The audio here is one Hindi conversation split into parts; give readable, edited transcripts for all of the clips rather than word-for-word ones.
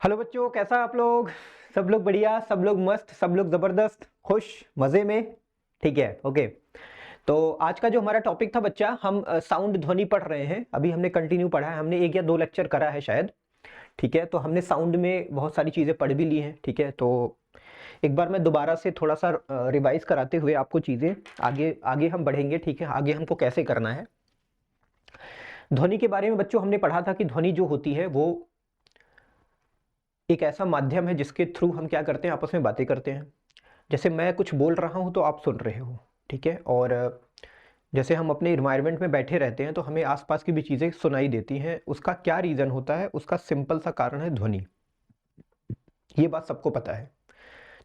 हेलो बच्चों, कैसा आप लोग? सब लोग बढ़िया, सब लोग मस्त, सब लोग ज़बरदस्त, खुश, मज़े में। ठीक है, ओके। तो आज का जो हमारा टॉपिक था बच्चा, हम साउंड ध्वनि पढ़ रहे हैं। अभी हमने कंटिन्यू पढ़ा है, हमने 1 या 2 लेक्चर करा है शायद। ठीक है, तो हमने साउंड में बहुत सारी चीज़ें पढ़ भी ली हैं। ठीक है, तो एक बार मैं दोबारा से थोड़ा सा रिवाइज कराते हुए आपको चीज़ें आगे आगे हम बढ़ेंगे। ठीक है, आगे हमको कैसे करना है। ध्वनि के बारे में बच्चों हमने पढ़ा था कि ध्वनि जो होती है वो एक ऐसा माध्यम है जिसके थ्रू हम क्या करते हैं, आपस में बातें करते हैं। जैसे मैं कुछ बोल रहा हूँ तो आप सुन रहे हो। ठीक है, और जैसे हम अपने इन्वायरमेंट में बैठे रहते हैं तो हमें आसपास की भी चीज़ें सुनाई देती हैं। उसका क्या रीज़न होता है? उसका सिंपल सा कारण है ध्वनि। ये बात सबको पता है,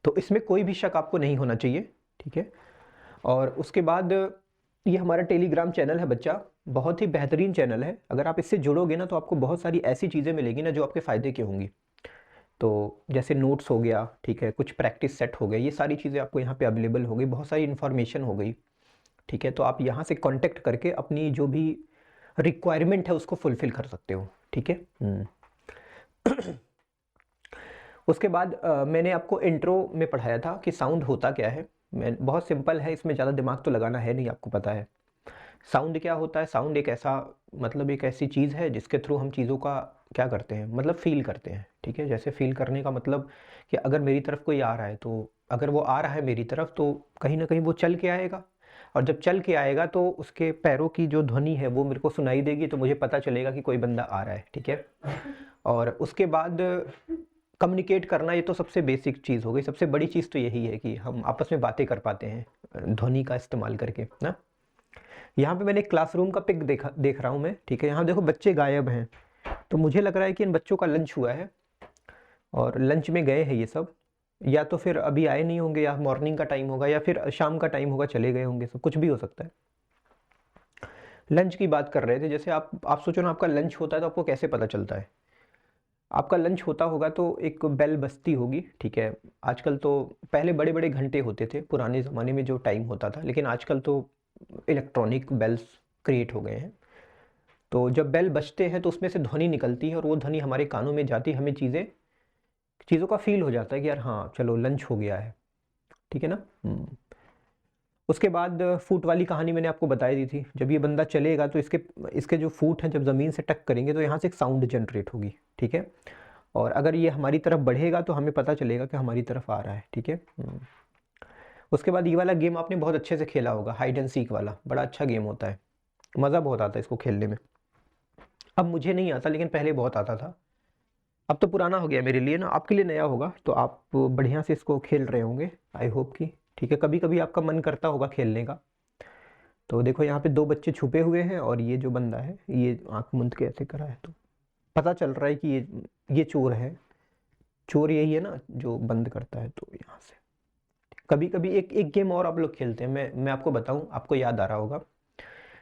तो इसमें कोई भी शक आपको नहीं होना चाहिए। ठीक है, और उसके बाद ये हमारा टेलीग्राम चैनल है बच्चा, बहुत ही बेहतरीन चैनल है। अगर आप इससे जुड़ोगे ना तो आपको बहुत सारी ऐसी चीज़ें मिलेगी ना जो आपके फ़ायदे की होंगी। तो जैसे नोट्स हो गया, ठीक है, कुछ प्रैक्टिस सेट हो गए, ये सारी चीज़ें आपको यहाँ पे अवेलेबल हो गई, बहुत सारी इन्फॉर्मेशन हो गई। ठीक है, तो आप यहाँ से कांटेक्ट करके अपनी जो भी रिक्वायरमेंट है उसको फुलफिल कर सकते हो। ठीक है। उसके बाद मैंने आपको इंट्रो में पढ़ाया था कि साउंड होता क्या है। मैं बहुत सिंपल है, इसमें ज़्यादा दिमाग तो लगाना है नहीं, आपको पता है साउंड क्या होता है। साउंड एक ऐसा मतलब एक ऐसी चीज़ है जिसके थ्रू हम चीज़ों का क्या करते हैं, मतलब फील करते हैं। ठीक है, जैसे फील करने का मतलब कि अगर मेरी तरफ कोई आ रहा है तो अगर वो आ रहा है मेरी तरफ तो कहीं ना कहीं वो चल के आएगा, और जब चल के आएगा तो उसके पैरों की जो ध्वनि है वो मेरे को सुनाई देगी, तो मुझे पता चलेगा कि कोई बंदा आ रहा है। ठीक है, और उसके बाद कम्युनिकेट करना, ये तो सबसे बेसिक चीज़ हो गई। सबसे बड़ी चीज़ तो यही है कि हम आपस में बातें कर पाते हैं ध्वनि का इस्तेमाल करके ना। यहाँ पे मैंने क्लासरूम का पिक देख रहा हूँ मैं। ठीक है, यहाँ देखो बच्चे गायब हैं, तो मुझे लग रहा है कि इन बच्चों का लंच हुआ है और लंच में गए हैं ये सब, या तो फिर अभी आए नहीं होंगे, या मॉर्निंग का टाइम होगा, या फिर शाम का टाइम होगा, चले गए होंगे, सब कुछ भी हो सकता है। लंच की बात कर रहे थे। जैसे आप सोचो ना, आपका लंच होता है तो आपको कैसे पता चलता है? आपका लंच होता होगा तो एक बेल बजती होगी। ठीक है, आजकल तो, पहले बड़े बड़े घंटे होते थे पुराने ज़माने में जो टाइम होता था, लेकिन आजकल तो इलेक्ट्रॉनिक बेल्स क्रिएट हो गए हैं। तो जब बेल बजते हैं तो उसमें से ध्वनि निकलती है और वो ध्वनि हमारे कानों में जाती है, हमें चीज़ों का फील हो जाता है कि यार हाँ चलो लंच हो गया है। ठीक है ना। उसके बाद फूट वाली कहानी मैंने आपको बताई दी थी। जब ये बंदा चलेगा तो इसके इसके जो फूट हैं जब ज़मीन से टक करेंगे तो यहाँ से एक साउंड जनरेट होगी। ठीक है, और अगर ये हमारी तरफ बढ़ेगा तो हमें पता चलेगा कि हमारी तरफ आ रहा है। ठीक है। उसके बाद ये वाला गेम आपने बहुत अच्छे से खेला होगा, हाइड एंड सीक वाला, बड़ा अच्छा गेम होता है, मज़ा बहुत आता है इसको खेलने में। अब मुझे नहीं आता, लेकिन पहले बहुत आता था। अब तो पुराना हो गया मेरे लिए ना, आपके लिए नया होगा, तो आप बढ़िया से इसको खेल रहे होंगे, आई होप कि। ठीक है, कभी कभी आपका मन करता होगा खेलने का। तो देखो यहाँ पे 2 बच्चे छुपे हुए हैं और ये जो बंदा है ये आंख मूंद के ऐसे करा है, तो पता चल रहा है कि ये चोर है। चोर यही है ना जो बंद करता है। तो यहाँ से कभी कभी एक एक गेम और आप लोग खेलते हैं, मैं आपको बताऊं, आपको याद आ रहा होगा।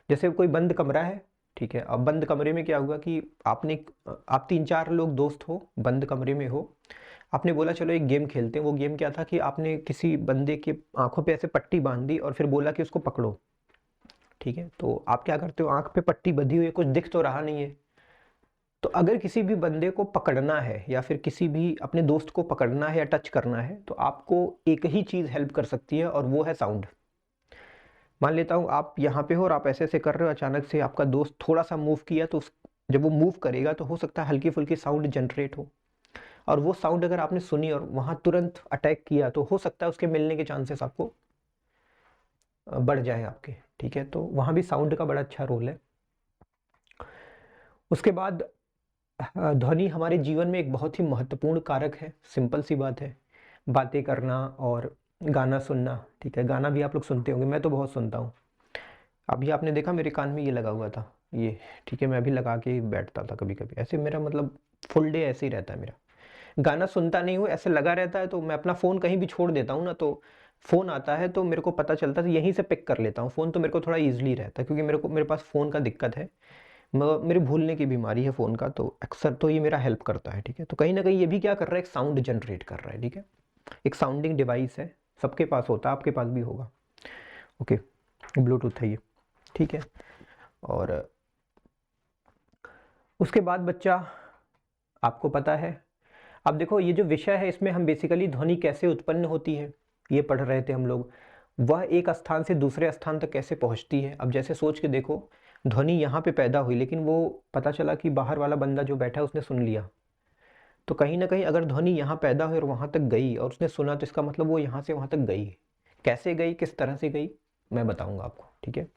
जैसे कोई बंद कमरा है। ठीक है, अब बंद कमरे में क्या हुआ कि आप 3-4 लोग दोस्त हो, बंद कमरे में हो। आपने बोला चलो एक गेम खेलते हैं। वो गेम क्या था कि आपने किसी बंदे के आंखों पे ऐसे पट्टी बांध दी और फिर बोला कि उसको पकड़ो। ठीक है, तो आप क्या करते हो, आंख पे पट्टी बंधी हुई है, कुछ दिख तो रहा नहीं है। तो अगर किसी भी बंदे को पकड़ना है या फिर किसी भी अपने दोस्त को पकड़ना है या टच करना है तो आपको एक ही चीज़ हेल्प कर सकती है, और वो है साउंड। मान लेता हूँ आप यहाँ पे हो और आप ऐसे ऐसे कर रहे हो, अचानक से आपका दोस्त थोड़ा सा मूव किया तो जब वो मूव करेगा तो हो सकता है हल्की फुल्की साउंड जनरेट हो, और वो साउंड अगर आपने सुनी और वहाँ तुरंत अटैक किया तो हो सकता है उसके मिलने के चांसेस आपको बढ़ जाए आपके। ठीक है, तो वहाँ भी साउंड का बड़ा अच्छा रोल है। उसके बाद ध्वनि हमारे जीवन में एक बहुत ही महत्वपूर्ण कारक है। सिंपल सी बात है, बातें करना और गाना सुनना। ठीक है, गाना भी आप लोग सुनते होंगे, मैं तो बहुत सुनता हूँ। अभी आपने देखा मेरे कान में ये लगा हुआ था ये। ठीक है, मैं अभी लगा के ही बैठता था कभी कभी, ऐसे मेरा मतलब फुल डे ऐसे ही रहता है मेरा। गाना सुनता नहीं हूँ, ऐसे लगा रहता है, तो मैं अपना फ़ोन कहीं भी छोड़ देता हूँ ना, तो फ़ोन आता है तो मेरे को पता चलता है, तो यहीं से पिक कर लेता हूँ फ़ोन, तो मेरे को थोड़ा ईजिली रहता है, क्योंकि मेरे पास फ़ोन का दिक्कत है। मेरे भूलने की बीमारी है फ़ोन का, तो अक्सर तो ये मेरा हेल्प करता है। ठीक है, तो कहीं ना कहीं ये भी क्या कर रहा है, एक साउंड जनरेट कर रहा है। ठीक है, एक साउंडिंग डिवाइस है, सबके पास होता है, आपके पास भी होगा। ओके, ब्लूटूथ है ये। ठीक है, और उसके बाद बच्चा, आपको पता है अब देखो ये जो विषय है इसमें हम बेसिकली ध्वनि कैसे उत्पन्न होती है ये पढ़ रहे थे हम लोग, वह एक स्थान से दूसरे स्थान तक कैसे पहुंचती है। अब जैसे सोच के देखो, ध्वनि यहाँ पे पैदा हुई लेकिन वो पता चला कि बाहर वाला बंदा जो बैठा है उसने सुन लिया, तो कहीं ना कहीं अगर ध्वनि यहाँ पैदा हुई और वहां तक गई और उसने सुना, तो इसका मतलब वो यहाँ से वहां तक गई। कैसे गई, किस तरह से गई, मैं बताऊंगा आपको, ठीक है।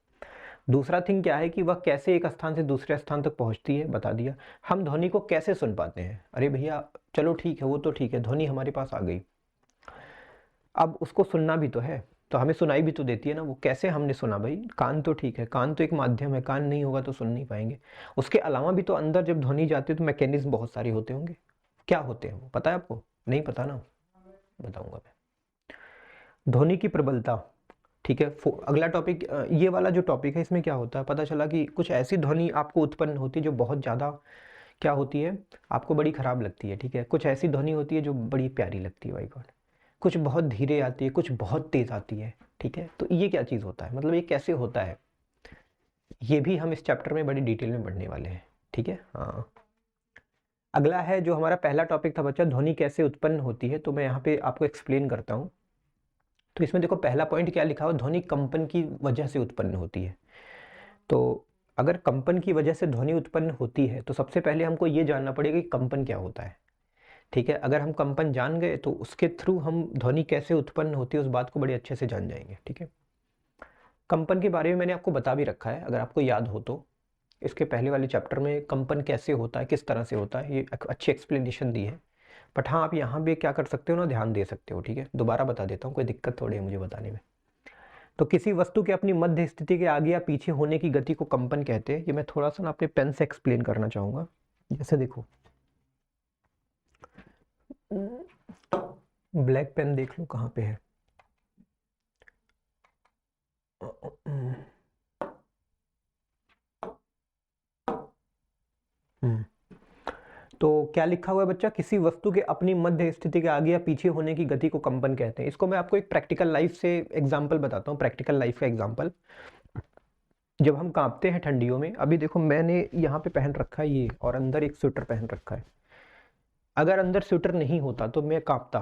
दूसरा थिंग क्या है कि वह कैसे एक स्थान से दूसरे स्थान तक पहुंचती है, बता दिया। हम ध्वनि को कैसे सुन पाते हैं, अरे भैया चलो ठीक है, वो तो ठीक है, ध्वनि हमारे पास आ गई, अब उसको सुनना भी तो है, तो हमें सुनाई भी तो देती है ना। वो कैसे हमने सुना भाई, कान तो ठीक है, कान तो एक माध्यम है, कान नहीं होगा तो सुन नहीं पाएंगे। उसके अलावा भी तो अंदर जब ध्वनि जाती है तो मैकेनिज्म बहुत सारे होते होंगे। क्या होते हैं वो पता है आपको? नहीं पता ना, बताऊंगा मैं। ध्वनि की प्रबलता, ठीक है। अगला टॉपिक, ये वाला जो टॉपिक है इसमें क्या होता है, पता चला कि कुछ ऐसी ध्वनि आपको उत्पन्न होती है जो बहुत ज़्यादा क्या होती है, आपको बड़ी ख़राब लगती है, ठीक है। कुछ ऐसी ध्वनि होती है जो बड़ी प्यारी लगती है, भाई गॉड। कुछ बहुत धीरे आती है, कुछ बहुत तेज़ आती है, ठीक है। तो ये क्या चीज़ होता है, मतलब ये कैसे होता है, ये भी हम इस चैप्टर में बड़ी डिटेल में पढ़ने वाले हैं, ठीक है। हाँ, अगला है जो हमारा पहला टॉपिक था बच्चा, ध्वनि कैसे उत्पन्न होती है, तो मैं यहाँ पे आपको एक्सप्लेन करता हूँ। तो इसमें देखो पहला पॉइंट क्या लिखा हुआ, ध्वनि कंपन की वजह से उत्पन्न होती है। तो अगर कंपन की वजह से ध्वनि उत्पन्न होती है तो सबसे पहले हमको ये जानना पड़ेगा कि कंपन क्या होता है, ठीक है। अगर हम कंपन जान गए तो उसके थ्रू हम ध्वनि कैसे उत्पन्न होती है उस बात को बड़े अच्छे से जान जाएंगे, ठीक है। कंपन के बारे में मैंने आपको बता भी रखा है, अगर आपको याद हो तो। इसके पहले वाले चैप्टर में कंपन कैसे होता है, किस तरह से होता है, ये अच्छी एक्सप्लेनेशन दी है। बट हाँ, आप यहाँ भी क्या कर सकते हो ना, ध्यान दे सकते हो, ठीक है। दोबारा बता देता हूँ, कोई दिक्कत थोड़ी है मुझे बताने में। तो किसी वस्तु के अपनी मध्य स्थिति के आगे या पीछे होने की गति को कंपन कहते हैं। ये मैं थोड़ा सा ना अपने पेन से एक्सप्लेन करना चाहूँगा। जैसे देखो, ब्लैक पेन देख लो कहाँ पे है। तो क्या लिखा हुआ है बच्चा, किसी वस्तु के अपनी मध्य स्थिति के आगे या पीछे होने की गति को कंपन कहते हैं। इसको मैं आपको एक प्रैक्टिकल लाइफ से एग्जांपल बताता हूँ, प्रैक्टिकल लाइफ का एग्जांपल। जब हम कांपते हैं ठंडियों में, अभी देखो मैंने यहाँ पे पहन रखा है ये, और अंदर एक स्वेटर पहन रखा है। अगर अंदर स्वेटर नहीं होता तो मैं कांपता,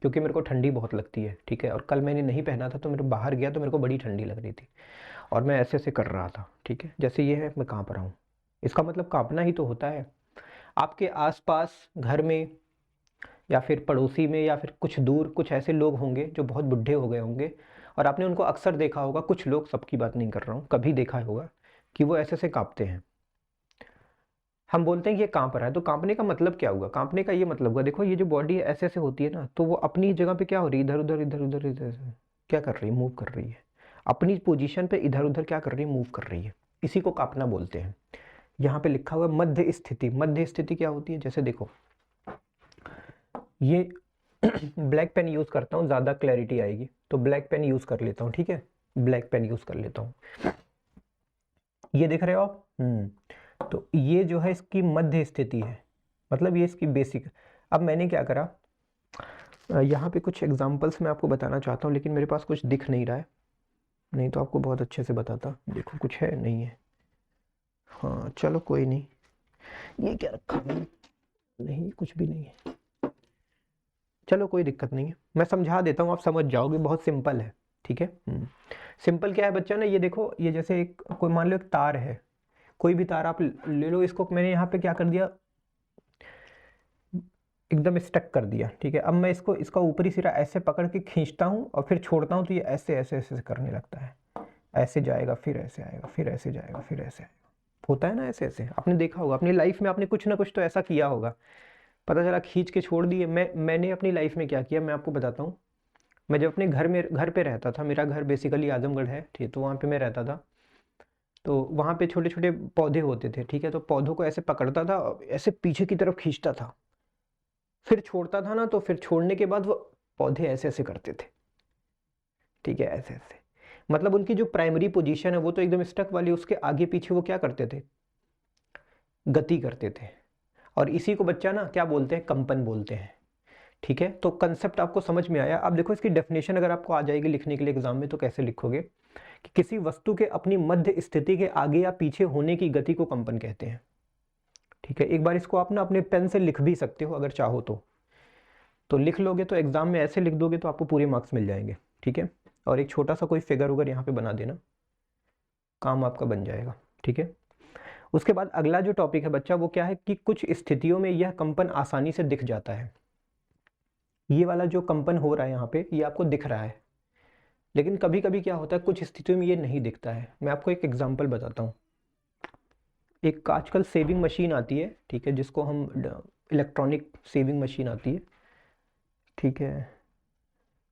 क्योंकि मेरे को ठंडी बहुत लगती है, ठीक है। और कल मैंने नहीं पहना था तो मेरे बाहर गया तो मेरे को बड़ी ठंडी लग रही थी, और मैं ऐसे ऐसे कर रहा था, ठीक है। जैसे ये है, मैं कांप रहा हूँ, इसका मतलब कांपना ही तो होता है। आपके आसपास घर में या फिर पड़ोसी में या फिर कुछ दूर कुछ ऐसे लोग होंगे जो बहुत बुढ़े हो गए होंगे, और आपने उनको अक्सर देखा होगा, कुछ लोग, सबकी बात नहीं कर रहा हूँ, कभी देखा होगा कि वो ऐसे ऐसे कांपते हैं। हम बोलते हैं कि ये कांप रहा है, तो कांपने का मतलब क्या हुआ, कांपने का ये मतलब हुआ, देखो ये जो बॉडी ऐसे ऐसे होती है ना, तो वो अपनी जगह पे क्या हो रही है, इधर उधर इधर उधर इधर क्या कर रही है, मूव कर रही है, अपनी पोजीशन पे इधर उधर क्या कर रही है, मूव कर रही है। इसी को कांपना बोलते हैं। यहाँ पे लिखा हुआ है मध्य स्थिति। मध्य स्थिति क्या होती है, जैसे देखो ये ब्लैक पेन यूज करता हूँ, ज्यादा क्लैरिटी आएगी, तो ब्लैक पेन यूज कर लेता हूँ, ठीक है। ब्लैक पेन यूज कर लेता हूँ, ये देख रहे हो आप। तो ये जो है इसकी मध्य स्थिति है, मतलब ये इसकी बेसिक। अब मैंने क्या करा, यहाँ पे कुछ एग्जांपल्स मैं आपको बताना चाहता हूँ, लेकिन मेरे पास कुछ दिख नहीं रहा है, नहीं तो आपको बहुत अच्छे से बताता। देखो कुछ है, नहीं है, हाँ चलो कोई नहीं। ये क्या रखा है, नहीं कुछ भी नहीं है, चलो कोई दिक्कत नहीं है, मैं समझा देता हूँ, आप समझ जाओगे, बहुत सिंपल है, ठीक है। सिंपल क्या है बच्चा ना, ये देखो, ये जैसे एक कोई मान लो एक तार है, कोई भी तार आप ले लो, इसको मैंने यहाँ पे क्या कर दिया, एकदम स्टक कर दिया, ठीक है। अब मैं इसको, इसका ऊपरी सिरा ऐसे पकड़ के खींचता हूँ और फिर छोड़ता हूँ, तो ये ऐसे ऐसे ऐसे करने लगता है, ऐसे जाएगा फिर ऐसे आएगा, फिर ऐसे जाएगा फिर ऐसे आएगा, होता है ना ऐसे ऐसे। आपने देखा होगा अपनी लाइफ में, आपने कुछ ना कुछ तो ऐसा किया होगा, पता चला खींच के छोड़ दिए। मैंने अपनी लाइफ में क्या किया, मैं आपको बताता हूँ। मैं जब अपने घर पे रहता था, मेरा घर बेसिकली आजमगढ़ है, ठीक, तो वहाँ पे मैं रहता था। तो वहाँ पे छोटे छोटे पौधे होते थे, ठीक है। तो पौधों को ऐसे पकड़ता था, ऐसे पीछे की तरफ खींचता था, फिर छोड़ता था ना, तो फिर छोड़ने के बाद वो पौधे ऐसे ऐसे करते थे, ठीक है, ऐसे ऐसे। मतलब उनकी जो प्राइमरी पोजीशन है वो तो एकदम स्टक वाली, उसके आगे पीछे वो क्या करते थे, गति करते थे। और इसी को बच्चा ना क्या बोलते हैं, कंपन बोलते हैं, ठीक है। तो कंसेप्ट आपको समझ में आया। अब देखो इसकी डेफिनेशन अगर आपको आ जाएगी लिखने के लिए एग्जाम में, तो कैसे लिखोगे कि किसी वस्तु के अपनी मध्य स्थिति के आगे या पीछे होने की गति को कंपन कहते हैं, ठीक है। एक बार इसको आप ना अपने पेन से लिख भी सकते हो अगर चाहो तो, तो लिख लोगे तो एग्जाम में ऐसे लिख दोगे तो आपको पूरे मार्क्स मिल जाएंगे, ठीक है। और एक छोटा सा कोई फिगर वगैरह यहाँ पे बना देना, काम आपका बन जाएगा, ठीक है। उसके बाद अगला जो टॉपिक है बच्चा वो क्या है कि कुछ स्थितियों में यह कंपन आसानी से दिख जाता है। ये वाला जो कंपन हो रहा है यहाँ पे ये आपको दिख रहा है, लेकिन कभी कभी क्या होता है कुछ स्थितियों में ये नहीं दिखता है। मैं आपको एक एग्जांपल बताता हूँ। एक आजकल सेविंग मशीन आती है, ठीक है, जिसको हम इलेक्ट्रॉनिक सेविंग मशीन आती है, ठीक है।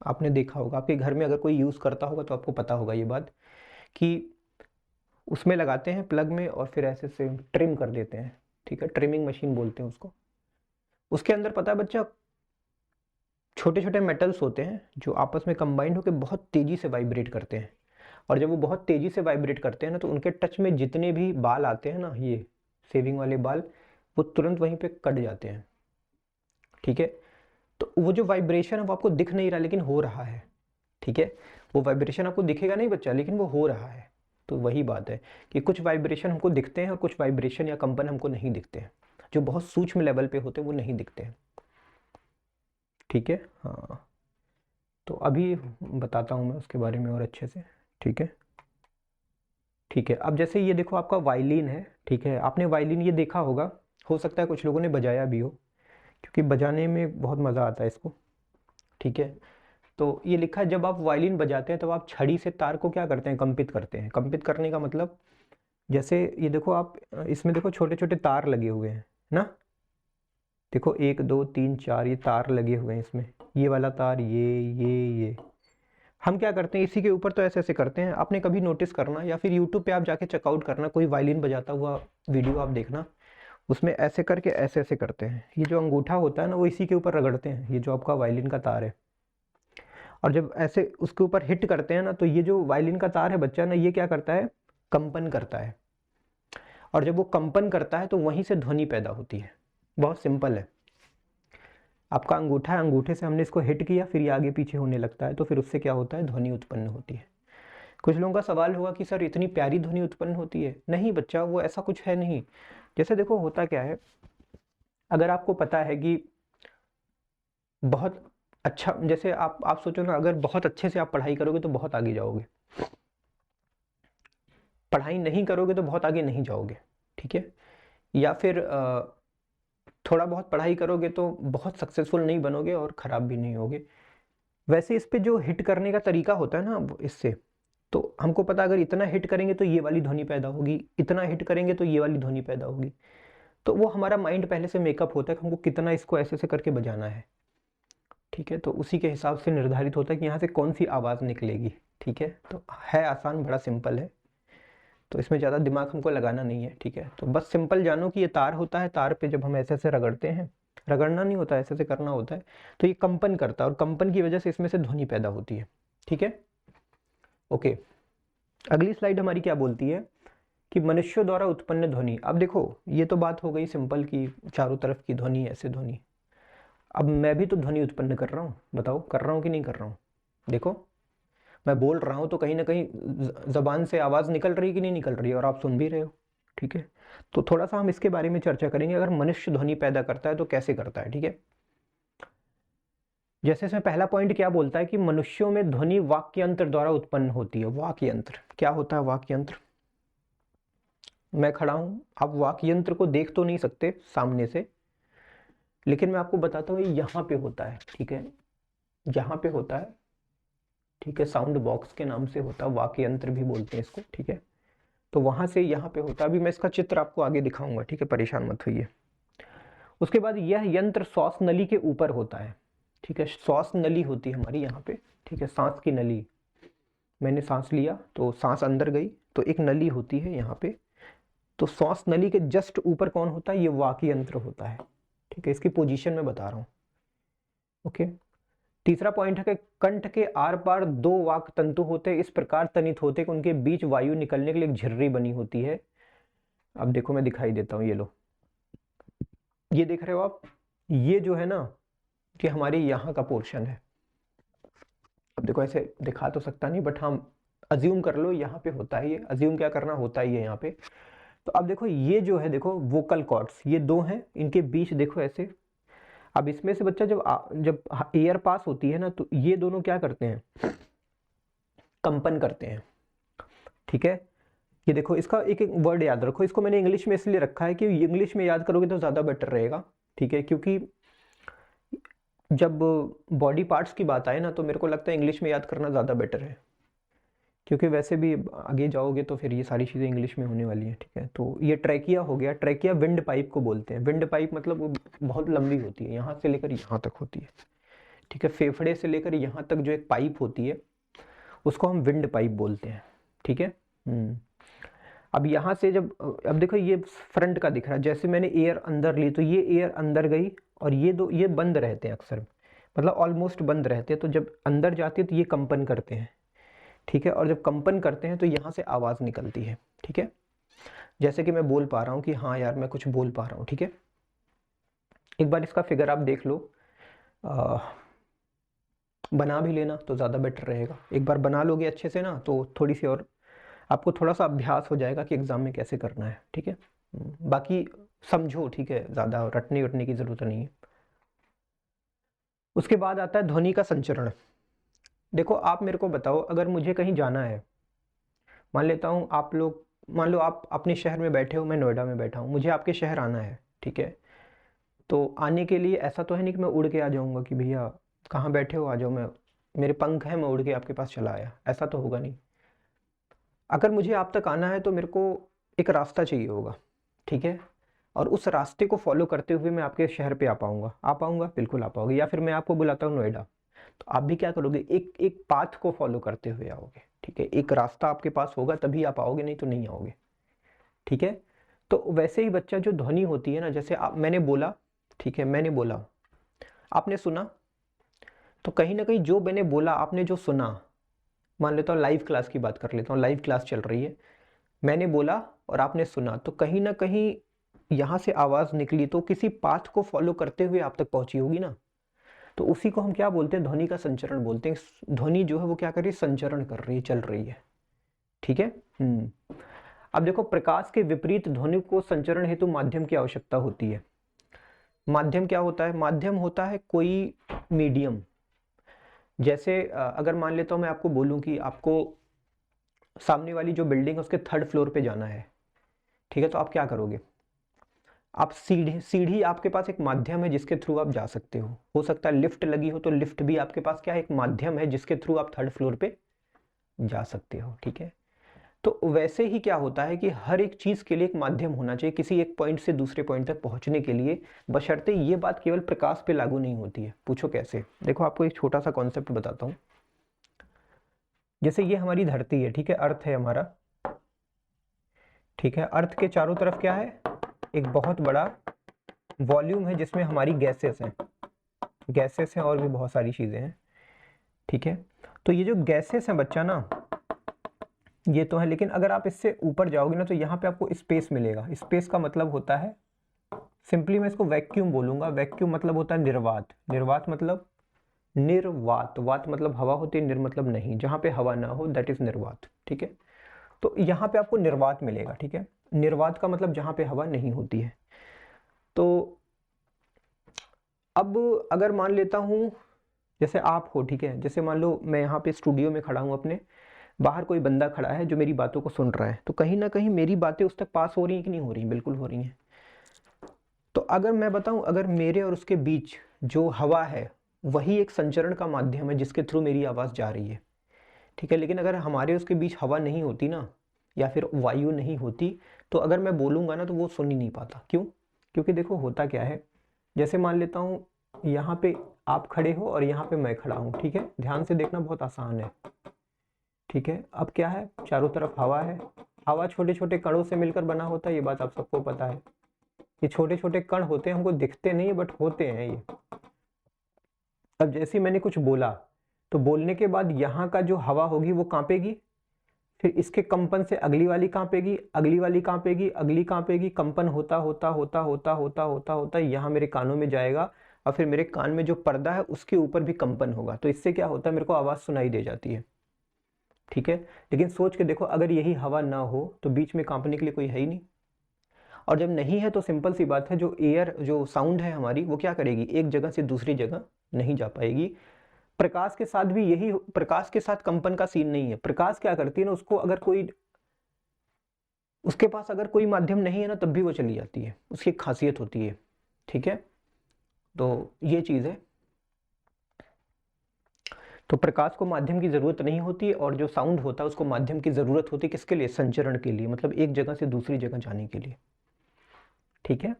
आपने देखा होगा, आपके घर में अगर कोई यूज़ करता होगा तो आपको पता होगा ये बात कि उसमें लगाते हैं प्लग में और फिर ऐसे से ट्रिम कर देते हैं, ठीक है। ट्रिमिंग मशीन बोलते हैं उसको। उसके अंदर पता है बच्चा छोटे छोटे मेटल्स होते हैं जो आपस में कंबाइंड होकर बहुत तेज़ी से वाइब्रेट करते हैं। और जब वो बहुत तेज़ी से वाइब्रेट करते हैं ना तो उनके टच में जितने भी बाल आते हैं ना, ये सेविंग वाले बाल, वो तुरंत वहीं पे कट जाते हैं, ठीक है। तो वो जो वाइब्रेशन है वो आपको दिख नहीं रहा लेकिन हो रहा है, ठीक है। वो वाइब्रेशन आपको दिखेगा नहीं बच्चा, लेकिन वो हो रहा है। तो वही बात है कि कुछ वाइब्रेशन हमको दिखते हैं और कुछ वाइब्रेशन या कंपन हमको नहीं दिखते हैं, जो बहुत सूक्ष्म लेवल पे होते हैं वो नहीं दिखते हैं, ठीक है। हाँ, तो अभी बताता हूँ मैं उसके बारे में और अच्छे से, ठीक है। ठीक है, अब जैसे ये देखो आपका वायलिन है, ठीक है। आपने वायलिन ये देखा होगा, हो सकता है कुछ लोगों ने बजाया भी हो, क्योंकि बजाने में बहुत मज़ा आता है इसको, ठीक है। तो ये लिखा है जब आप वायलिन बजाते हैं तब आप छड़ी से तार को क्या करते हैं, कंपित करते हैं। कंपित करने का मतलब जैसे ये देखो आप इसमें देखो छोटे छोटे तार लगे हुए हैं ना, देखो 1 2 3 4 ये तार लगे हुए हैं इसमें, ये वाला तार, ये हम क्या करते हैं इसी के ऊपर तो ऐसे ऐसे करते हैं। आपने कभी नोटिस करना या फिर यूट्यूब पे आप जाके चेकआउट करना, कोई वायलिन बजाता हुआ वीडियो आप देखना, उसमें ऐसे करके ऐसे ऐसे करते हैं। ये जो अंगूठा होता है ना वो इसी के ऊपर रगड़ते हैं, ये जो आपका वायलिन का तार है। और जब ऐसे उसके ऊपर हिट करते हैं ना तो ये जो वायलिन का तार है बच्चा ना, ये क्या करता है, कंपन करता है। और जब वो कंपन करता है तो वहीं से ध्वनि पैदा होती है। बहुत सिंपल है, आपका अंगूठा है, अंगूठे से हमने इसको हिट किया, फिर ये आगे पीछे होने लगता है, तो फिर उससे क्या होता है, ध्वनि उत्पन्न होती है। कुछ लोगों का सवाल होगा कि सर इतनी प्यारी ध्वनि उत्पन्न होती है। नहीं बच्चा, वो ऐसा कुछ है नहीं। जैसे देखो होता क्या है, अगर आपको पता है कि बहुत अच्छा, जैसे आप सोचो ना, अगर बहुत अच्छे से आप पढ़ाई करोगे तो बहुत आगे जाओगे, पढ़ाई नहीं करोगे तो बहुत आगे नहीं जाओगे, ठीक है। या फिर थोड़ा बहुत पढ़ाई करोगे तो बहुत सक्सेसफुल नहीं बनोगे और ख़राब भी नहीं होगे। वैसे इस पे जो हिट करने का तरीका होता है ना इससे, तो हमको पता अगर इतना हिट करेंगे तो ये वाली ध्वनि पैदा होगी, इतना हिट करेंगे तो ये वाली ध्वनि पैदा होगी। तो वो हमारा माइंड पहले से मेकअप होता है कि हमको कितना इसको ऐसे ऐसे करके बजाना है, ठीक है। तो उसी के हिसाब से निर्धारित होता है कि यहाँ से कौन सी आवाज़ निकलेगी, ठीक है। तो है आसान, बड़ा सिंपल है, तो इसमें ज़्यादा दिमाग हमको लगाना नहीं है, ठीक है। तो बस सिंपल जानो कि ये तार होता है, तार पे जब हम ऐसे ऐसे रगड़ते हैं, रगड़ना नहीं होता, ऐसे ऐसे करना होता है, तो ये कंपन करता है और कंपन की वजह से इसमें से ध्वनि पैदा होती है, ठीक है। ओके, अगली स्लाइड हमारी क्या बोलती है कि मनुष्यों द्वारा उत्पन्न ध्वनि। अब देखो ये तो बात हो गई सिंपल की चारों तरफ की ध्वनि, ऐसे ध्वनि। अब मैं भी तो ध्वनि उत्पन्न कर रहा हूँ, बताओ कर रहा हूँ कि नहीं कर रहा हूँ। देखो मैं बोल रहा हूँ तो कहीं ना कहीं जबान से आवाज़ निकल रही कि नहीं निकल रही है, और आप सुन भी रहे हो, ठीक है। तो थोड़ा सा हम इसके बारे में चर्चा करेंगे, अगर मनुष्य ध्वनि पैदा करता है तो कैसे करता है, ठीक है। जैसे इसमें पहला पॉइंट क्या बोलता है कि मनुष्यों में ध्वनि वाक्य यंत्र द्वारा उत्पन्न होती है। वाक्य यंत्र क्या होता है, वाक्य यंत्र, मैं खड़ा हूं, आप वाक्य यंत्र को देख तो नहीं सकते सामने से, लेकिन मैं आपको बताता हूँ ये यहाँ पे होता है, ठीक है, यहाँ पे होता है, ठीक है। साउंड बॉक्स के नाम से होता है, वाक्य यंत्र भी बोलते हैं इसको, ठीक है। तो वहां से यहाँ पे होता है, अभी मैं इसका चित्र आपको आगे दिखाऊंगा, ठीक है, परेशान मत होइए। उसके बाद यह यंत्र श्वास नली के ऊपर होता है, ठीक है। श्वास नली होती है हमारी यहाँ पे, ठीक है, सांस की नली, मैंने सांस लिया तो सांस अंदर गई, तो एक नली होती है यहाँ पे। तो श्वास नली के जस्ट ऊपर कौन होता है, ये वाक्य यंत्र होता है, ठीक है। इसकी पोजीशन में बता रहा हूँ, ओके। तीसरा पॉइंट है कि कंठ के आर पार 2 वाक तंतु होते हैं, इस प्रकार तनित होते कि उनके बीच वायु निकलने के लिए एक झिर्री बनी होती है। अब देखो मैं दिखाई देता हूँ, ये लो, ये देख रहे हो आप, ये जो है ना कि हमारे यहाँ का पोर्शन है। अब देखो ऐसे दिखा तो सकता नहीं, बट हम अज्यूम कर लो यहाँ पे होता है, ये अज्यूम क्या करना होता है, ये यहाँ पे। तो अब देखो ये जो है, देखो वोकल कॉर्ड्स ये 2 हैं, इनके बीच देखो ऐसे, अब इसमें से बच्चा जब एयर पास होती है ना, तो ये दोनों क्या करते हैं, कंपन करते हैं, ठीक है। ये देखो, इसका एक एक वर्ड याद रखो, इसको मैंने इंग्लिश में इसलिए रखा है कि इंग्लिश में याद करोगे तो ज़्यादा बेटर रहेगा, ठीक है। क्योंकि जब बॉडी पार्ट्स की बात आए ना, तो मेरे को लगता है इंग्लिश में याद करना ज़्यादा बेटर है, क्योंकि वैसे भी आगे जाओगे तो फिर ये सारी चीज़ें इंग्लिश में होने वाली हैं, ठीक है। तो ये ट्रैकिया हो गया। ट्रैकिया विंड पाइप को बोलते हैं। विंड पाइप मतलब वो बहुत लंबी होती है, यहाँ से लेकर यहाँ तक होती है, ठीक है। फेफड़े से लेकर यहाँ तक जो एक पाइप होती है उसको हम विंड पाइप बोलते हैं, ठीक है। अब यहाँ से अब देखो, ये फ्रंट का दिख रहा है, जैसे मैंने एयर अंदर ली तो ये एयर अंदर गई, और ये बंद रहते हैं अक्सर, मतलब ऑलमोस्ट बंद रहते हैं। तो जब अंदर जाती है तो ये कंपन करते हैं, ठीक है। और जब कंपन करते हैं तो यहाँ से आवाज़ निकलती है, ठीक है। जैसे कि मैं बोल पा रहा हूँ कि हाँ यार मैं कुछ बोल पा रहा हूँ, ठीक है। एक बार इसका फिगर आप देख लो, बना भी लेना तो ज़्यादा बेटर रहेगा। एक बार बना लोगे अच्छे से ना, तो थोड़ी सी और आपको थोड़ा सा अभ्यास हो जाएगा कि एग्ज़ाम में कैसे करना है, ठीक है। बाकी समझो, ठीक है, ज़्यादा रटने वटने की ज़रूरत नहीं है। उसके बाद आता है ध्वनि का संचरण। देखो, आप मेरे को बताओ, अगर मुझे कहीं जाना है, मान लेता हूँ मान लो आप अपने शहर में बैठे हो, मैं नोएडा में बैठा हूँ, मुझे आपके शहर आना है, ठीक है। तो आने के लिए ऐसा तो है नहीं कि मैं उड़ के आ जाऊँगा कि भैया कहाँ बैठे हो, आ जाओ, मेरे पंख हैं, मैं उड़ के आपके पास चला आया, ऐसा तो होगा नहीं। अगर मुझे आप तक आना है तो मेरे को एक रास्ता चाहिए होगा, ठीक है। और उस रास्ते को फॉलो करते हुए मैं आपके शहर पे आ पाऊँगा, बिल्कुल आ पाओगे। या फिर मैं आपको बुलाता हूँ नोएडा, तो आप भी क्या करोगे, एक एक पाथ को फॉलो करते हुए आओगे, ठीक है। एक रास्ता आपके पास होगा तभी आप आओगे, नहीं तो नहीं आओगे, ठीक है। तो वैसे ही बच्चा, जो ध्वनि होती है ना, जैसे मैंने बोला, ठीक है, मैंने बोला, आपने सुना, तो कहीं ना कहीं जो मैंने बोला आपने जो सुना, मान लेता हूँ लाइव क्लास की बात कर लेता हूँ, लाइव क्लास चल रही है, मैंने बोला और आपने सुना, तो कहीं ना कहीं यहाँ से आवाज़ निकली तो किसी पाथ को फॉलो करते हुए आप तक पहुंची होगी ना। तो उसी को हम क्या बोलते हैं, ध्वनि का संचरण बोलते हैं। ध्वनि जो है वो क्या कर रही है, संचरण कर रही है, चल रही है, ठीक है। अब देखो, प्रकाश के विपरीत ध्वनि को संचरण हेतु माध्यम की आवश्यकता होती है। माध्यम क्या होता है, माध्यम होता है कोई मीडियम। जैसे अगर मान लेता हूँ मैं आपको बोलूँ कि आपको सामने वाली जो बिल्डिंग है उसके 3rd फ्लोर पे जाना है, ठीक है। तो आप क्या करोगे, आप सीढ़ी आपके पास एक माध्यम है जिसके थ्रू आप जा सकते हो सकता है लिफ्ट लगी हो, तो लिफ्ट भी आपके पास क्या है, एक माध्यम है जिसके थ्रू आप 3rd फ्लोर पे जा सकते हो, ठीक है। तो वैसे ही क्या होता है कि हर एक चीज़ के लिए एक माध्यम होना चाहिए किसी एक पॉइंट से दूसरे पॉइंट तक पहुंचने के लिए, बशर्ते ये बात केवल प्रकाश पे लागू नहीं होती है। पूछो कैसे, देखो आपको एक छोटा सा कॉन्सेप्ट बताता हूँ। जैसे ये हमारी धरती है, ठीक है, अर्थ है हमारा, ठीक है। अर्थ के चारों तरफ क्या है, एक बहुत बड़ा वॉल्यूम है जिसमें हमारी गैसेस हैं और भी बहुत सारी चीज़ें हैं, ठीक है। तो ये जो गैसेस हैं बच्चा ना, ये तो है, लेकिन अगर आप इससे ऊपर जाओगे ना तो यहाँ पे आपको स्पेस मिलेगा। स्पेस का मतलब होता है, सिंपली मैं इसको वैक्यूम बोलूँगा। वैक्यूम मतलब होता है निर्वात। निर्वात मतलब वात मतलब हवा होती है, निर मतलब नहीं, जहाँ पे हवा ना हो, दैट इज निर्वात, ठीक है। तो यहाँ पे आपको निर्वात मिलेगा, ठीक है। निर्वात का मतलब जहाँ पे हवा नहीं होती है। तो अब अगर मान लेता हूँ जैसे आप हो, ठीक है, जैसे मान लो मैं यहाँ पे स्टूडियो में खड़ा हूँ अपने, बाहर कोई बंदा खड़ा है जो मेरी बातों को सुन रहा है, तो कहीं ना कहीं मेरी बातें उस तक पास हो रही हैं कि नहीं हो रही, बिल्कुल हो रही हैं। तो अगर मैं बताऊं, अगर मेरे और उसके बीच जो हवा है वही एक संचरण का माध्यम है जिसके थ्रू मेरी आवाज़ जा रही है, ठीक है। लेकिन अगर हमारे उसके बीच हवा नहीं होती ना, या फिर वायु नहीं होती, तो अगर मैं बोलूँगा ना तो वो सुन ही नहीं पाता। क्यों, क्योंकि देखो होता क्या है, जैसे मान लेता हूँ यहाँ पे आप खड़े हो और यहाँ पे मैं खड़ा हूँ, ठीक है। ध्यान से देखना, बहुत आसान है, ठीक है। अब क्या है, चारों तरफ हवा है। हवा छोटे छोटे कणों से मिलकर बना होता है, ये बात आप सबको पता है। ये छोटे छोटे कण होते हैं, हमको दिखते नहीं है बट होते हैं ये। अब जैसे मैंने कुछ बोला, तो बोलने के बाद यहाँ का जो हवा होगी वो कांपेगी, फिर इसके कंपन से अगली वाली कांपेगी, अगली वाली कांपेगी, अगली कांपेगी, कंपन होता होता होता होता होता होता होता यहाँ मेरे कानों में जाएगा, और फिर मेरे कान में जो पर्दा है उसके ऊपर भी कंपन होगा। तो इससे क्या होता है, मेरे को आवाज़ सुनाई दे जाती है, ठीक है। लेकिन सोच के देखो, अगर यही हवा ना हो तो बीच में कांपने के लिए कोई है ही नहीं। और जब नहीं है तो सिंपल सी बात है, जो एयर जो साउंड है हमारी वो क्या करेगी, एक जगह से दूसरी जगह नहीं जा पाएगी। प्रकाश के साथ भी यही, प्रकाश के साथ कंपन का सीन नहीं है। प्रकाश क्या करती है ना, उसको अगर कोई, उसके पास अगर कोई माध्यम नहीं है ना तब भी वो चली जाती है, उसकी एक खासियत होती है। ठीक है, तो ये चीज़ है। तो प्रकाश को माध्यम की ज़रूरत नहीं होती, और जो साउंड होता है उसको माध्यम की ज़रूरत होती है, किसके लिए, संचरण के लिए, मतलब एक जगह से दूसरी जगह जाने के लिए। ठीक है,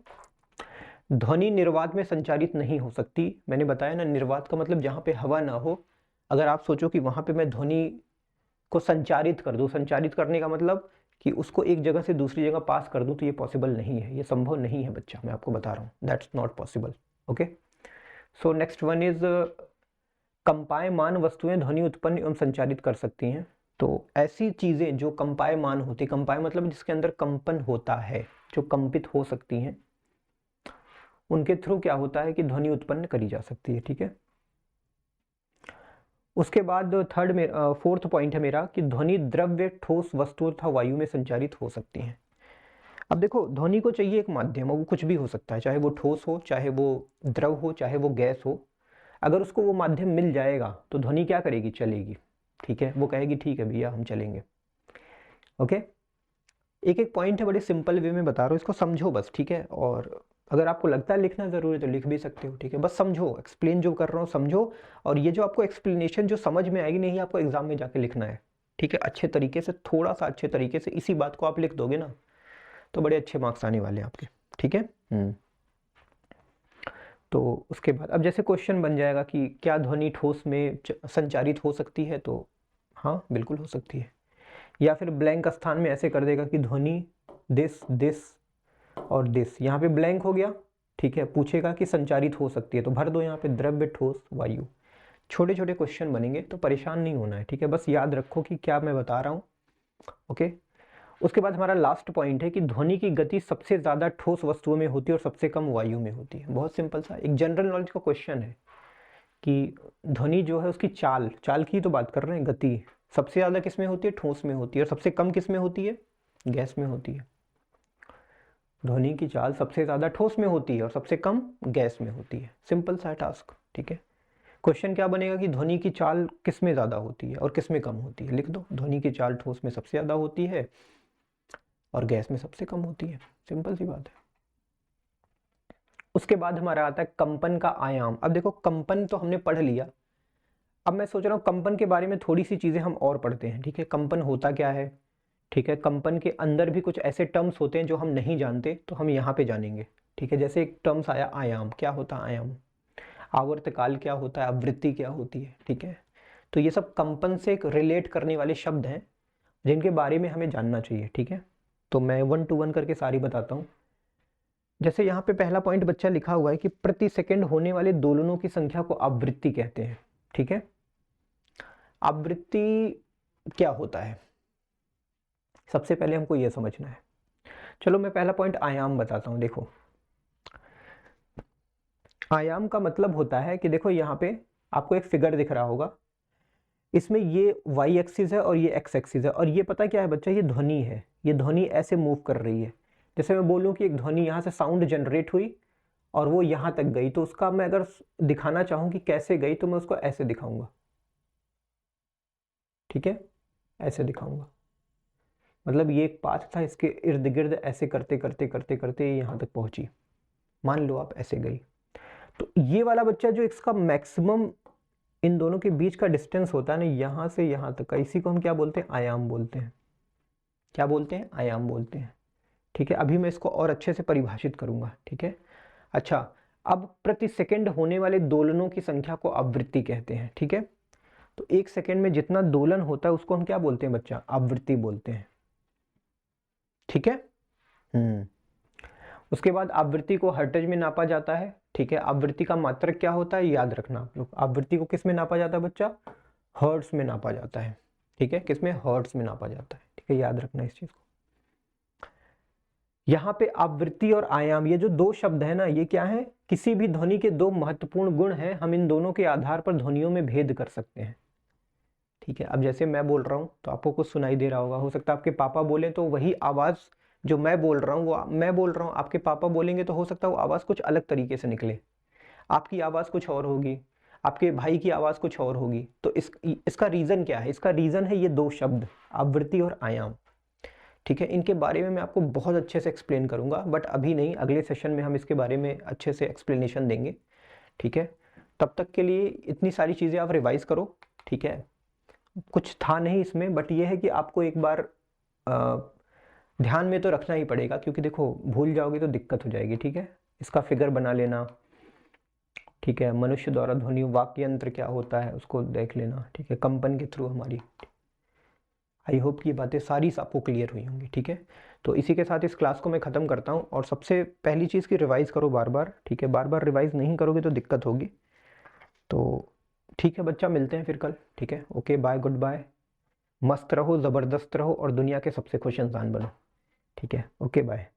ध्वनि निर्वात में संचारित नहीं हो सकती। मैंने बताया ना, निर्वात का मतलब जहाँ पे हवा ना हो। अगर आप सोचो कि वहाँ पे मैं ध्वनि को संचारित कर दूँ, संचारित करने का मतलब कि उसको एक जगह से दूसरी जगह पास कर दूँ, तो ये पॉसिबल नहीं है, ये संभव नहीं है बच्चा, मैं आपको बता रहा हूँ, that's not possible. Okay, so next one is, कंपायमान वस्तुएं ध्वनि उत्पन्न एवं संचारित कर सकती हैं। तो ऐसी चीजें जो कंपायमान होती, कंपाय मतलब जिसके अंदर कंपन होता है, जो कंपित हो सकती हैं, उनके थ्रू क्या होता है कि ध्वनि उत्पन्न करी जा सकती है। ठीक है, उसके बाद थर्ड में फोर्थ पॉइंट है मेरा कि ध्वनि द्रव्य, ठोस वस्तु तथा वायु में संचारित हो सकती है। अब देखो, ध्वनि को चाहिए एक माध्यम, वो कुछ भी हो सकता है, चाहे वो ठोस हो, चाहे वो द्रव हो, चाहे वो गैस हो। अगर उसको वो माध्यम मिल जाएगा तो ध्वनि क्या करेगी, चलेगी। ठीक है, वो कहेगी ठीक है भैया हम चलेंगे। ओके, एक एक पॉइंट है, बड़े सिंपल वे में बता रहा हूँ, इसको समझो बस। ठीक है, और अगर आपको लगता है लिखना ज़रूरी है तो लिख भी सकते हो। ठीक है, बस समझो, एक्सप्लेन जो कर रहा हूँ समझो, और ये जो आपको एक्सप्लेनेशन जो समझ में आएगी नहीं, आपको एग्जाम में जाके लिखना है। ठीक है, अच्छे तरीके से, थोड़ा सा अच्छे तरीके से इसी बात को आप लिख दोगे ना तो बड़े अच्छे मार्क्स आने वाले हैं आपके। ठीक है। तो उसके बाद अब जैसे क्वेश्चन बन जाएगा कि क्या ध्वनि ठोस में संचारित हो सकती है, तो हाँ बिल्कुल हो सकती है। या फिर ब्लैंक स्थान में ऐसे कर देगा कि ध्वनि दिस और दिस, यहाँ पे ब्लैंक हो गया। ठीक है, पूछेगा कि संचारित हो सकती है तो भर दो यहाँ पे द्रव्य, ठोस, वायु। छोटे छोटे क्वेश्चन बनेंगे, तो परेशान नहीं होना है। ठीक है, बस याद रखो कि क्या मैं बता रहा हूँ। ओके, उसके बाद हमारा लास्ट पॉइंट है कि ध्वनि की गति सबसे ज़्यादा ठोस वस्तुओं में होती है और सबसे कम वायु में होती है। बहुत सिंपल सा एक जनरल नॉलेज का क्वेश्चन है कि ध्वनि जो है उसकी चाल, चाल की तो बात कर रहे हैं, गति सबसे ज़्यादा किस में होती है, ठोस में होती है, और सबसे कम किस में होती है, गैस में होती है। ध्वनि की चाल सबसे ज़्यादा ठोस में होती है और सबसे कम गैस में होती है। सिंपल सा टास्क। ठीक है, क्वेश्चन क्या बनेगा कि ध्वनि की चाल किस में ज़्यादा होती है और किस में कम होती है, लिख दो। ध्वनि की चाल ठोस में सबसे ज़्यादा होती है और गैस में सबसे कम होती है, सिंपल सी बात है। उसके बाद हमारा आता है कंपन का आयाम। अब देखो, कंपन तो हमने पढ़ लिया, अब मैं सोच रहा हूँ कंपन के बारे में थोड़ी सी चीज़ें हम और पढ़ते हैं। ठीक है, कंपन होता क्या है। ठीक है, कंपन के अंदर भी कुछ ऐसे टर्म्स होते हैं जो हम नहीं जानते, तो हम यहाँ पे जानेंगे। ठीक है, जैसे एक टर्म्स आया आयाम, क्या होता है आयाम, आवर्तकाल क्या होता है, आवृत्ति क्या होती है। ठीक है, तो ये सब कंपन से रिलेट करने वाले शब्द हैं जिनके बारे में हमें जानना चाहिए। ठीक है, तो मैं 1 to 1 करके सारी बताता हूँ। जैसे यहाँ पे पहला पॉइंट बच्चा लिखा हुआ है कि प्रति सेकंड होने वाले दोलनों की संख्या को आवृत्ति कहते हैं। ठीक है, आवृत्ति क्या होता है, सबसे पहले हमको यह समझना है। चलो मैं पहला पॉइंट आयाम बताता हूँ। देखो, आयाम का मतलब होता है कि देखो यहाँ पे आपको एक फिगर दिख रहा होगा, इसमें ये y एक्सिस है और ये x एक्सिस है, और ये पता क्या है बच्चा, ये ध्वनि है। ये ध्वनि ऐसे मूव कर रही है। जैसे मैं बोलूँ कि एक ध्वनि यहाँ से साउंड जनरेट हुई और वो यहाँ तक गई, तो उसका मैं अगर दिखाना चाहूँ कि कैसे गई, तो मैं उसको ऐसे दिखाऊंगा। ठीक है, ऐसे दिखाऊंगा, मतलब ये एक पाथ था, इसके इर्द गिर्द ऐसे करते करते करते करते यहाँ तक पहुंची। मान लो आप ऐसे गई, तो ये वाला बच्चा जो इसका मैक्सिमम इन दोनों के बीच का डिस्टेंस होता है ना, यहाँ से यहाँ तक का, इसी को हम क्या बोलते हैं, आयाम बोलते हैं। क्या बोलते हैं, आयाम बोलते हैं। ठीक है, अभी मैं इसको और अच्छे से परिभाषित करूंगा। ठीक है, अच्छा, अब प्रति सेकंड होने वाले दोलनों की संख्या को आवृत्ति कहते हैं। ठीक है, तो एक सेकंड में जितना दोलन होता है उसको हम क्या बोलते हैं बच्चा, आवृत्ति बोलते हैं। ठीक है, उसके बाद आवृत्ति को हर्ट्ज में नापा जाता है। ठीक है, आवृत्ति का मात्रक क्या होता है, याद रखना आप लोग, आवृत्ति को किस में नापा जाता है बच्चा, हर्ट्ज में नापा जाता है। ठीक है, किस में, हर्ट्ज में नापा जाता है। ठीक है, याद रखना इस चीज को। यहाँ पे आवृत्ति और आयाम, ये जो दो शब्द है ना, ये क्या है, किसी भी ध्वनि के दो महत्वपूर्ण गुण हैं। हम इन दोनों के आधार पर ध्वनियों में भेद कर सकते हैं। ठीक है, अब जैसे मैं बोल रहा हूँ तो आपको कुछ सुनाई दे रहा होगा, हो सकता है आपके पापा बोले तो वही आवाज जो मैं बोल रहा हूँ वो मैं बोल रहा हूँ, आपके पापा बोलेंगे तो हो सकता है वो आवाज़ कुछ अलग तरीके से निकले, आपकी आवाज़ कुछ और होगी, आपके भाई की आवाज़ कुछ और होगी। तो इसका रीज़न क्या है? इसका रीज़न है ये दो शब्द, आवृत्ति और आयाम। ठीक है, इनके बारे में मैं आपको बहुत अच्छे से एक्सप्लेन करूँगा, बट अभी नहीं, अगले सेशन में हम इसके बारे में अच्छे से एक्सप्लेनेशन देंगे। ठीक है, तब तक के लिए इतनी सारी चीज़ें आप रिवाइज करो। ठीक है, कुछ था नहीं इसमें, बट ये है कि आपको एक बार ध्यान में तो रखना ही पड़ेगा, क्योंकि देखो भूल जाओगे तो दिक्कत हो जाएगी। ठीक है, इसका फिगर बना लेना। ठीक है, मनुष्य द्वारा ध्वनि वाक्य यंत्र क्या होता है उसको देख लेना। ठीक है, कंपन के थ्रू हमारी। आई होप कि ये बातें सारी आपको क्लियर हुई होंगी। ठीक है, तो इसी के साथ इस क्लास को मैं ख़त्म करता हूँ। और सबसे पहली चीज़ की रिवाइज़ करो बार बार। ठीक है, बार बार रिवाइज़ नहीं करोगे तो दिक्कत होगी। तो ठीक है बच्चा, मिलते हैं फिर कल। ठीक है, ओके बाय, गुड बाय। मस्त रहो, ज़बरदस्त रहो और दुनिया के सबसे खुश इंसान बनो। ठीक है, ओके बाय।